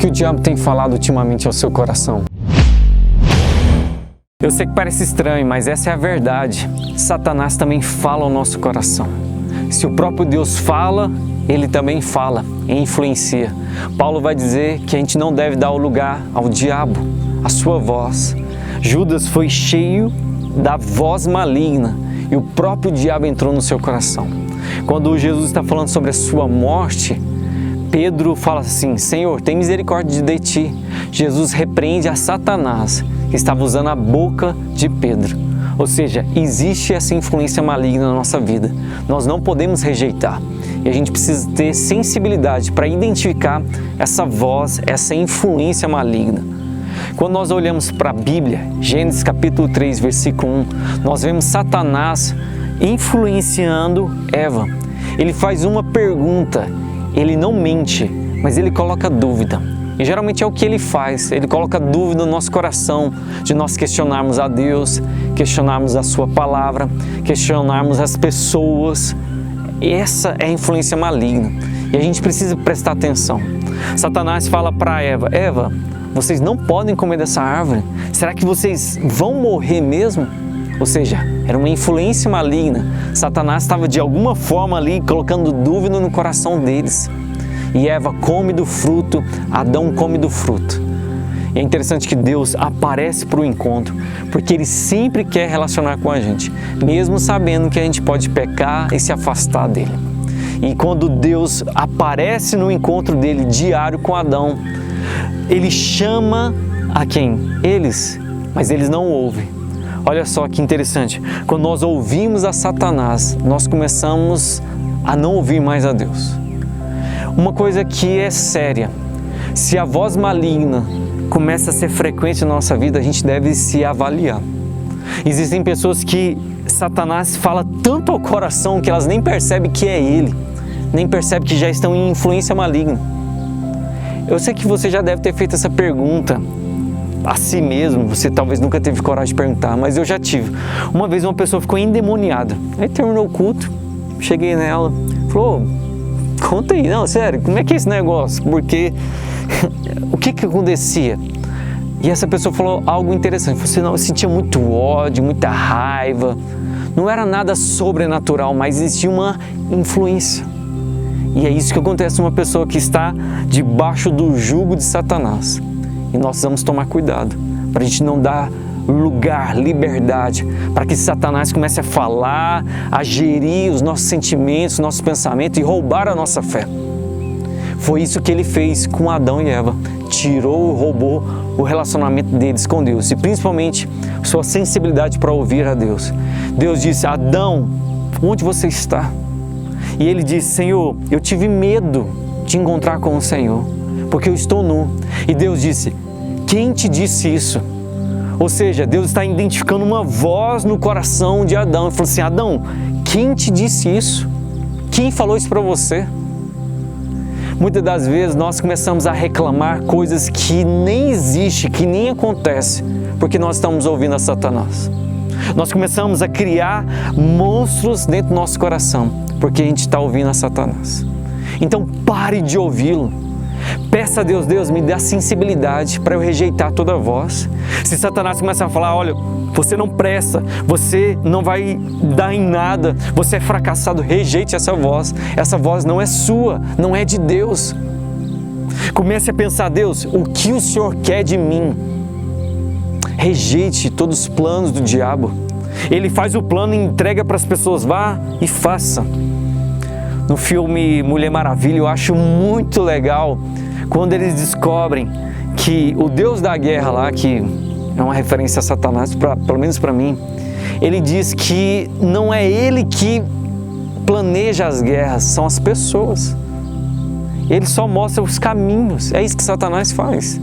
que o diabo tem falado ultimamente ao seu coração? Eu sei que parece estranho, mas essa é a verdade. Satanás também fala ao nosso coração. Se o próprio Deus fala, ele também fala e influencia. Paulo vai dizer que a gente não deve dar o lugar ao diabo, a sua voz. Judas foi cheio da voz maligna e o próprio diabo entrou no seu coração. Quando Jesus está falando sobre a sua morte, Pedro fala assim: Senhor, tem misericórdia de ti. Jesus repreende a Satanás, que estava usando a boca de Pedro. Ou seja, existe essa influência maligna na nossa vida. Nós não podemos rejeitar. E a gente precisa ter sensibilidade para identificar essa voz, essa influência maligna. Quando nós olhamos para a Bíblia, Gênesis capítulo 3, versículo 1, nós vemos Satanás influenciando Eva. Ele faz uma pergunta, ele não mente, mas ele coloca dúvida. E geralmente é o que ele faz, ele coloca dúvida no nosso coração, de nós questionarmos a Deus, questionarmos a sua palavra, questionarmos as pessoas. Essa é a influência maligna e a gente precisa prestar atenção. Satanás fala para Eva: Eva, vocês não podem comer dessa árvore, será que vocês vão morrer mesmo? Ou seja, era uma influência maligna. Satanás estava de alguma forma ali colocando dúvida no coração deles. E Eva come do fruto, Adão come do fruto. E é interessante que Deus aparece para o encontro, porque Ele sempre quer relacionar com a gente, mesmo sabendo que a gente pode pecar e se afastar dEle. E quando Deus aparece no encontro dEle diário com Adão, Ele chama a quem? Eles, mas eles não ouvem. Olha só que interessante, quando nós ouvimos a Satanás, nós começamos a não ouvir mais a Deus. Uma coisa que é séria, se a voz maligna começa a ser frequente na nossa vida, a gente deve se avaliar. Existem pessoas que Satanás fala tanto ao coração que elas nem percebem que é ele, nem percebem que já estão em influência maligna. Eu sei que você já deve ter feito essa pergunta a si mesmo, você talvez nunca teve coragem de perguntar, mas eu já tive. Uma vez uma pessoa ficou endemoniada, aí terminou o culto, cheguei nela, falou: conta aí, não, sério, como é que é esse negócio? Porque o que acontecia? E essa pessoa falou algo interessante. Você não sentia muito ódio, muita raiva. Não era nada sobrenatural, mas existia uma influência. E é isso que acontece com uma pessoa que está debaixo do jugo de Satanás. E nós precisamos tomar cuidado para a gente não dar lugar, liberdade, para que Satanás comece a falar, a gerir os nossos sentimentos, nossos pensamentos e roubar a nossa fé. Foi isso que ele fez com Adão e Eva. Tirou, roubou o relacionamento deles com Deus e principalmente sua sensibilidade para ouvir a Deus. Deus disse: Adão, onde você está? E ele disse: Senhor, eu tive medo de encontrar com o Senhor, porque eu estou nu. E Deus disse: quem te disse isso? Ou seja, Deus está identificando uma voz no coração de Adão e falou assim: Adão, quem te disse isso? Quem falou isso para você? Muitas das vezes nós começamos a reclamar coisas que nem existem, que nem acontecem, porque nós estamos ouvindo a Satanás. Nós começamos a criar monstros dentro do nosso coração, porque a gente está ouvindo a Satanás. Então pare de ouvi-lo. Peça a Deus: Deus, me dá sensibilidade para eu rejeitar toda voz. Se Satanás começar a falar: olha, você não presta, você não vai dar em nada, você é fracassado, rejeite essa voz. Essa voz não é sua, não é de Deus. Comece a pensar: Deus, o que o Senhor quer de mim? Rejeite todos os planos do diabo. Ele faz o plano e entrega para as pessoas: vá e faça. No filme Mulher Maravilha, eu acho muito legal quando eles descobrem que o Deus da guerra lá, que é uma referência a Satanás, pelo menos para mim, ele diz que não é ele que planeja as guerras, são as pessoas. Ele só mostra os caminhos, é isso que Satanás faz.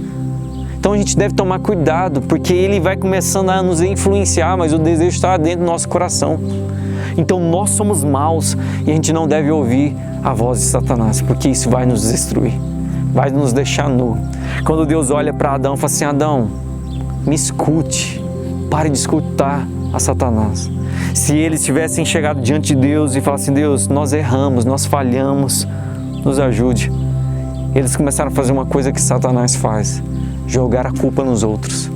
Então a gente deve tomar cuidado, porque ele vai começando a nos influenciar, mas o desejo está dentro do nosso coração. Então nós somos maus e a gente não deve ouvir a voz de Satanás, porque isso vai nos destruir, vai nos deixar nu. Quando Deus olha para Adão e fala assim: Adão, me escute, pare de escutar a Satanás. Se eles tivessem chegado diante de Deus e falassem: Deus, nós erramos, nós falhamos, nos ajude, eles começaram a fazer uma coisa que Satanás faz: jogar a culpa nos outros.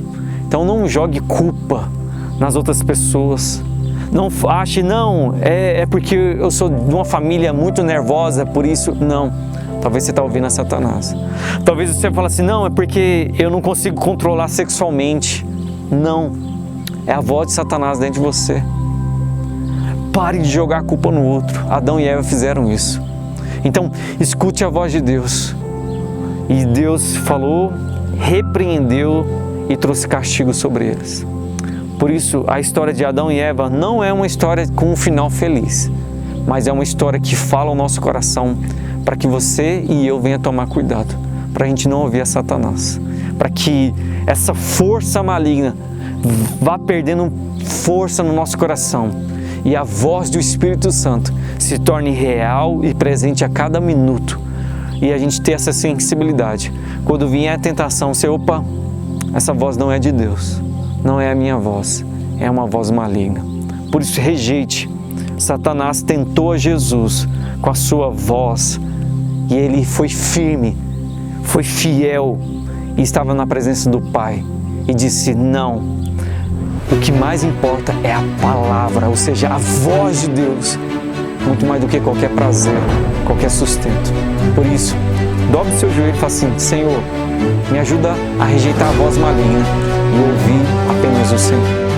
Então não jogue culpa nas outras pessoas. Não ache, não, é porque eu sou de uma família muito nervosa, por isso, não. Talvez você está ouvindo a Satanás. Talvez você fale assim, não, é porque eu não consigo controlar sexualmente. Não, é a voz de Satanás dentro de você. Pare de jogar a culpa no outro. Adão e Eva fizeram isso. Então, escute a voz de Deus. E Deus falou, repreendeu e trouxe castigo sobre eles. Por isso, a história de Adão e Eva não é uma história com um final feliz, mas é uma história que fala ao nosso coração para que você e eu venha tomar cuidado, para a gente não ouvir a Satanás, para que essa força maligna vá perdendo força no nosso coração e a voz do Espírito Santo se torne real e presente a cada minuto e a gente ter essa sensibilidade. Quando vier a tentação, você, opa, essa voz não é de Deus. Não é a minha voz, é uma voz maligna. Por isso, rejeite. Satanás tentou a Jesus com a sua voz e ele foi firme, foi fiel e estava na presença do Pai e disse, não, o que mais importa é a palavra, ou seja, a voz de Deus, muito mais do que qualquer prazer, qualquer sustento. Por isso, dobre seu joelho e fala assim, Senhor, me ajuda a rejeitar a voz maligna e ouvir apenas o Senhor.